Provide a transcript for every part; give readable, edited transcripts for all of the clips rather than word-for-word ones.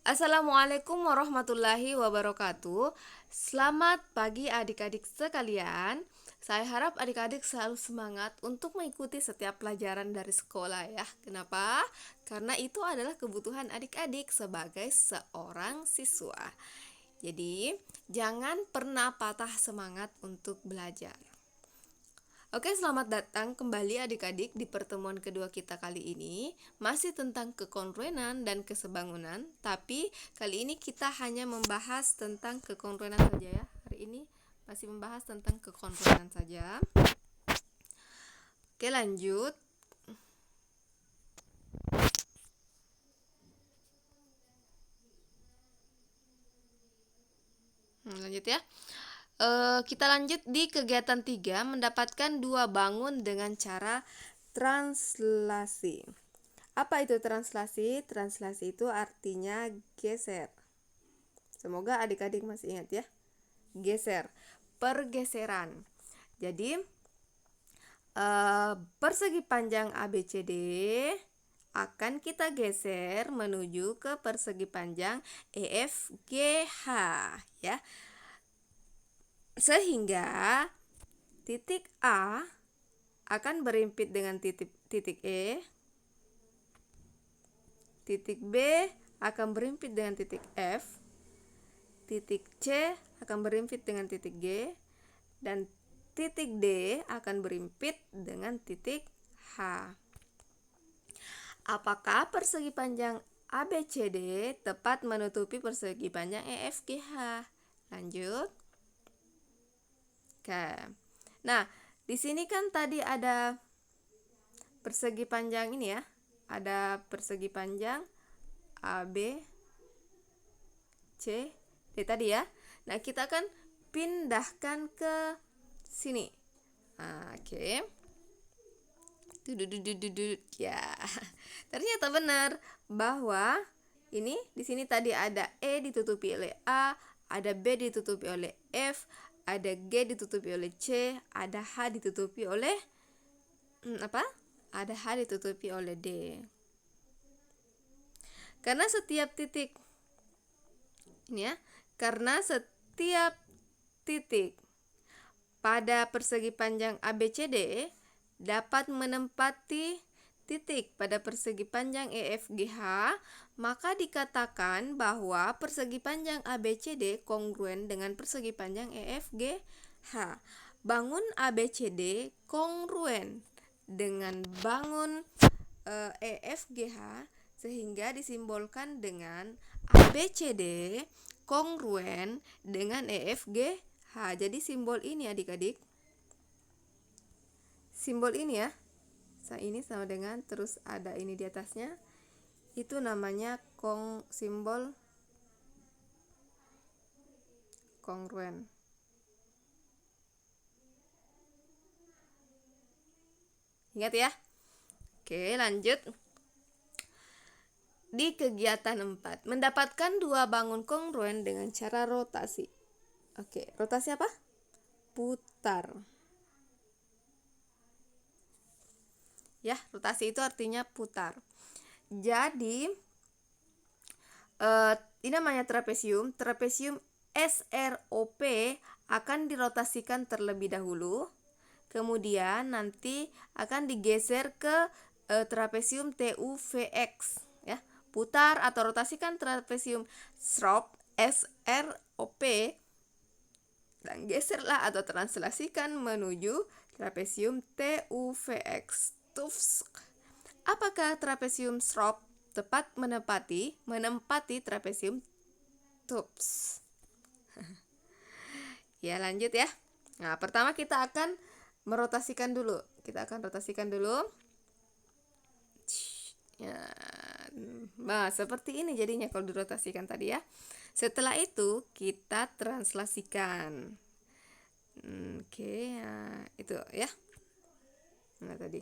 Assalamualaikum warahmatullahi wabarakatuh. Selamat pagi adik-adik sekalian. Saya harap adik-adik selalu semangat untuk mengikuti setiap pelajaran dari sekolah ya. Kenapa? Karena itu adalah kebutuhan adik-adik sebagai seorang siswa. Jadi, jangan pernah patah semangat untuk belajar. Oke, selamat datang kembali adik-adik di pertemuan kedua kita kali ini. Masih tentang kekongruenan dan kesebangunan, tapi kali ini kita hanya membahas tentang kekongruenan saja ya. Hari ini masih membahas tentang kekongruenan saja. Oke, lanjut. Lanjut ya. Kita lanjut di kegiatan 3, mendapatkan 2 bangun dengan cara translasi. Apa itu translasi? Translasi itu artinya geser. Semoga adik-adik masih ingat ya. Geser, pergeseran. Jadi persegi panjang ABCD akan kita geser menuju ke persegi panjang EFGH ya. Sehingga titik A akan berimpit dengan titik E, titik B akan berimpit dengan titik F, titik C akan berimpit dengan titik G, dan titik D akan berimpit dengan titik H. Apakah persegi panjang ABCD tepat menutupi persegi panjang EFGH? Lanjut. Oke. Nah, di sini kan tadi ada persegi panjang ini ya. Ada persegi panjang AB C D tadi ya. Nah, kita akan pindahkan ke sini. Oke. Ya. Ternyata benar bahwa ini di sini tadi ada E ditutupi oleh A, ada B ditutupi oleh F, ada G ditutupi oleh C, ada H ditutupi oleh Ada H ditutupi oleh D. Karena setiap titik ini ya, karena setiap titik pada persegi panjang ABCD dapat menempati titik pada persegi panjang EFGH, maka dikatakan bahwa persegi panjang ABCD kongruen dengan persegi panjang EFGH. Bangun ABCD kongruen dengan bangun EFGH sehingga disimbolkan dengan ABCD kongruen dengan EFGH. Jadi simbol ini adik-adik, simbol ini ya, ini sama dengan terus ada ini di atasnya, itu namanya simbol kongruen. Ingat ya. Oke, lanjut. Di kegiatan 4, mendapatkan 2 bangun kongruen dengan cara rotasi. Oke, rotasi apa? Putar. Ya, rotasi itu artinya putar. Jadi ini namanya trapesium. Trapesium SROP akan dirotasikan terlebih dahulu, kemudian nanti akan digeser ke trapesium TUVX ya. Putar atau rotasikan trapesium SROP dan geserlah atau translasikan menuju trapesium TUVX. Apakah trapesium SROP tepat menempati trapesium TUVS? Ya, lanjut ya. Nah, pertama kita akan merotasikan dulu. Kita akan rotasikan dulu. Ya, nah, seperti ini jadinya kalau dirotasikan tadi ya. Setelah itu kita translasikan. Oke, nah, itu ya. Nah, tadi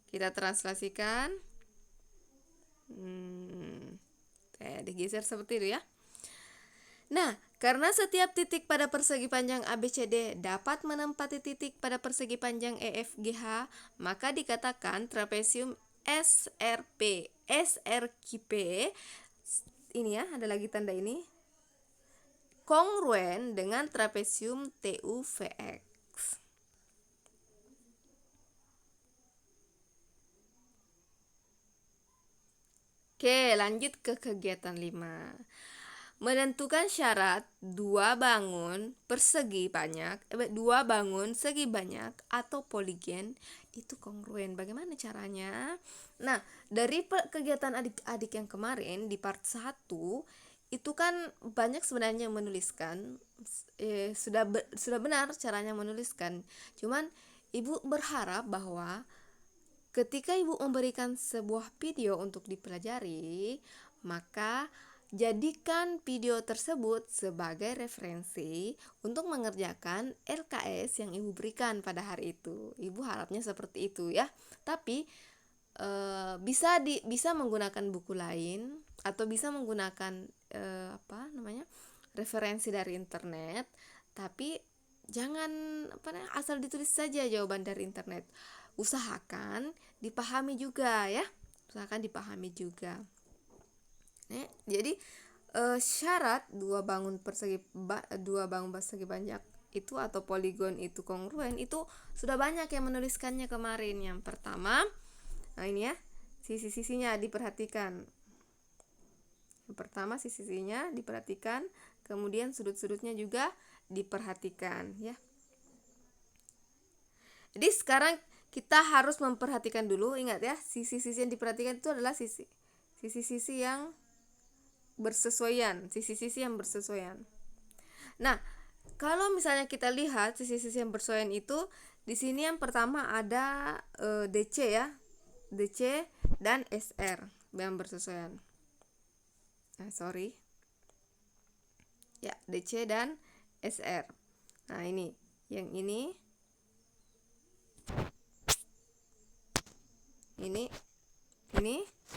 kita translasikan. Digeser seperti itu ya. Nah, karena setiap titik pada persegi panjang ABCD dapat menempati titik pada persegi panjang EFGH, maka dikatakan trapesium SRP ini ya, ada lagi tanda ini, kongruen dengan trapesium TUVX. Oke, lanjut ke kegiatan 5. Menentukan syarat dua bangun segi banyak atau poligen itu kongruen. Bagaimana caranya? Nah, dari kegiatan adik-adik yang kemarin di part 1 itu kan banyak sebenarnya yang menuliskan, sudah benar caranya menuliskan. Cuman ibu berharap bahwa ketika ibu memberikan sebuah video untuk dipelajari, maka jadikan video tersebut sebagai referensi untuk mengerjakan LKS yang ibu berikan pada hari itu. Ibu harapnya seperti itu ya. Tapi bisa menggunakan buku lain atau bisa menggunakan referensi dari internet, tapi jangan asal ditulis saja jawaban dari internet. Usahakan dipahami juga ya. Jadi syarat dua bangun persegi banyak itu atau poligon itu kongruen itu sudah banyak yang menuliskannya kemarin. Yang pertama, nah ini ya, sisi-sisinya diperhatikan. Yang pertama sisi-sisinya diperhatikan, kemudian sudut-sudutnya juga diperhatikan ya. Jadi sekarang kita harus memperhatikan dulu, ingat ya, sisi-sisi yang diperhatikan itu adalah sisi-sisi yang bersesuaian, Nah, kalau misalnya kita lihat sisi-sisi yang bersesuaian itu, di sini yang pertama ada DC ya, DC dan SR yang bersesuaian. DC dan SR. Nah, ini yang ini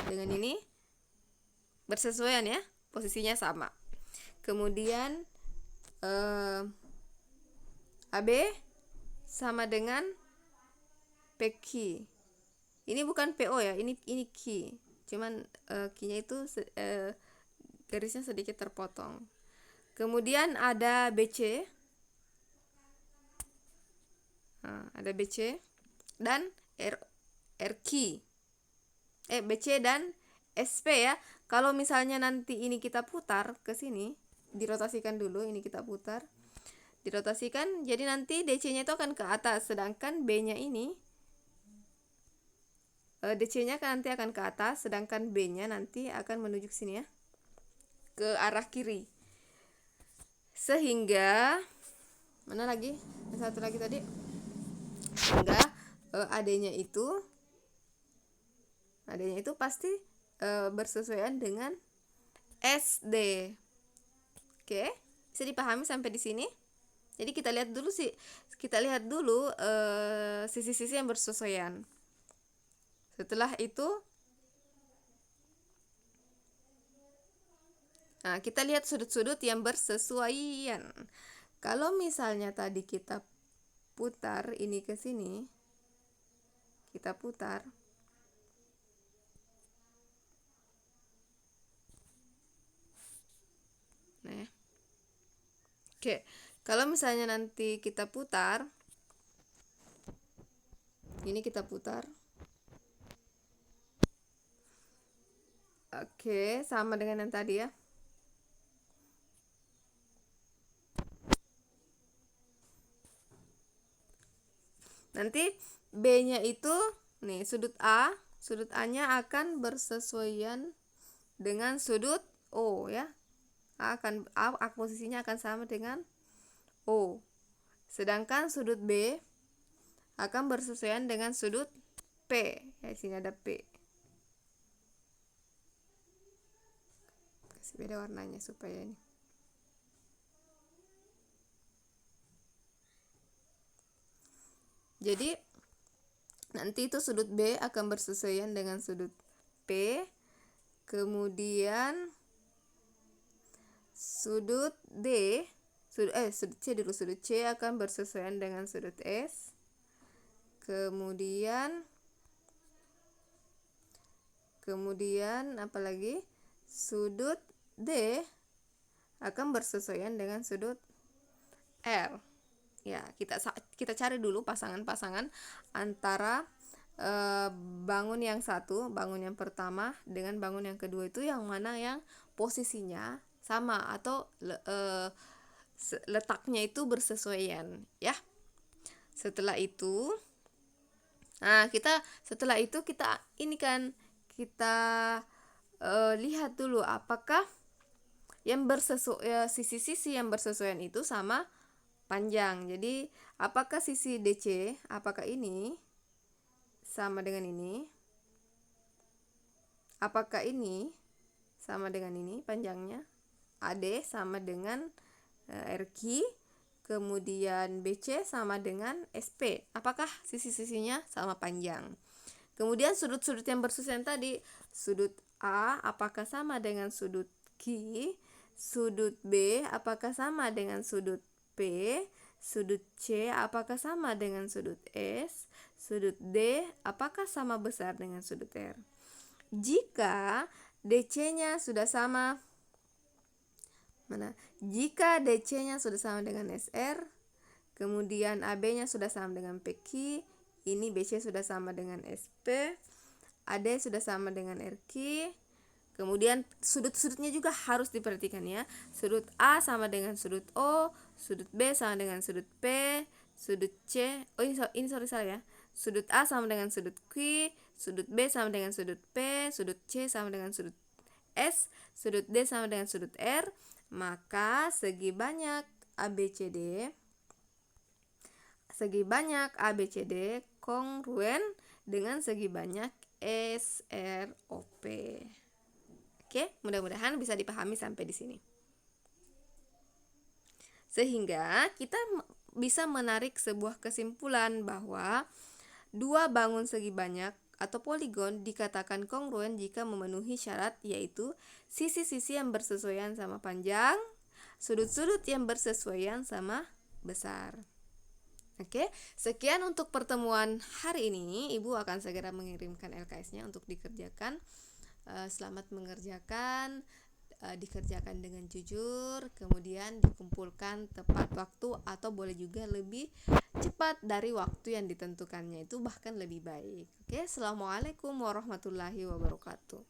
dengan ini bersesuaian ya, posisinya sama. Kemudian AB sama dengan PQ. Ini bukan PO ya, ini Q. Cuman Q-nya itu garisnya sedikit terpotong. Kemudian ada BC. Ada BC dan RQ. BC dan SP ya. Kalau misalnya nanti ini kita putar ke sini, dirotasikan dulu, ini kita putar. Dirotasikan, jadi nanti DC-nya itu akan ke atas, sedangkan B-nya ini DC-nya nanti akan ke atas, sedangkan B-nya nanti akan menuju ke sini ya, ke arah kiri. Sehingga mana lagi? Satu lagi tadi. Sehingga AD-nya itu pasti bersesuaian dengan SD. Oke, bisa dipahami sampai di sini? Jadi kita lihat dulu sisi-sisi yang bersesuaian. Setelah itu kita lihat sudut-sudut yang bersesuaian. Kalau misalnya tadi kita putar ini ke sini, kita putar. Nah, oke. Kalau misalnya nanti kita putar, ini kita putar. Oke, sama dengan yang tadi ya. Nanti B-nya itu nih sudut A-nya akan bersesuaian dengan sudut O ya. Posisinya akan sama dengan O. Sedangkan sudut B akan bersesuaian dengan sudut P. Ya, di sini ada P. Kasih beda warnanya supaya ini. Jadi nanti itu sudut B akan bersesuaian dengan sudut P. Kemudian sudut C akan bersesuaian dengan sudut S. Kemudian apalagi sudut D akan bersesuaian dengan sudut R. Ya, kita cari dulu pasangan-pasangan antara bangun yang satu, bangun yang pertama dengan bangun yang kedua, itu yang mana yang posisinya sama atau letaknya itu bersesuaian, ya. Setelah itu, kita ini kan kita lihat dulu apakah yang sisi-sisi yang bersesuaian itu sama panjang. Jadi apakah sisi DC, apakah ini sama dengan ini? Apakah ini sama dengan ini panjangnya? AD sama dengan RQ, kemudian BC sama dengan SP. Apakah sisi-sisinya sama panjang? Kemudian sudut-sudut yang bersesuaian tadi, sudut A apakah sama dengan sudut Q, sudut B apakah sama dengan sudut P, sudut C apakah sama dengan sudut S, sudut D apakah sama besar dengan sudut R. Jika DC-nya sudah sama, jika DC-nya sudah sama dengan SR, kemudian AB-nya sudah sama dengan PQ, ini BC sudah sama dengan SP, AD sudah sama dengan RQ. Kemudian sudut-sudutnya juga harus diperhatikan, ya. Sudut A sama dengan sudut O, sudut B sama dengan sudut P, sudut C, ini salah ya. Sudut A sama dengan sudut Q, sudut B sama dengan sudut P, sudut C sama dengan sudut S, sudut D sama dengan sudut R. Maka segi banyak ABCD kongruen dengan segi banyak SROP. Oke, mudah-mudahan bisa dipahami sampai di sini. Sehingga kita bisa menarik sebuah kesimpulan bahwa dua bangun segi banyak atau poligon dikatakan kongruen jika memenuhi syarat, yaitu sisi-sisi yang bersesuaian sama panjang, sudut-sudut yang bersesuaian sama besar. Oke, sekian untuk pertemuan hari ini. Ibu akan segera mengirimkan LKS-nya untuk dikerjakan. Selamat mengerjakan, dikerjakan dengan jujur, kemudian dikumpulkan tepat waktu atau boleh juga lebih cepat dari waktu yang ditentukannya, itu bahkan lebih baik. Oke, Assalamualaikum warahmatullahi wabarakatuh.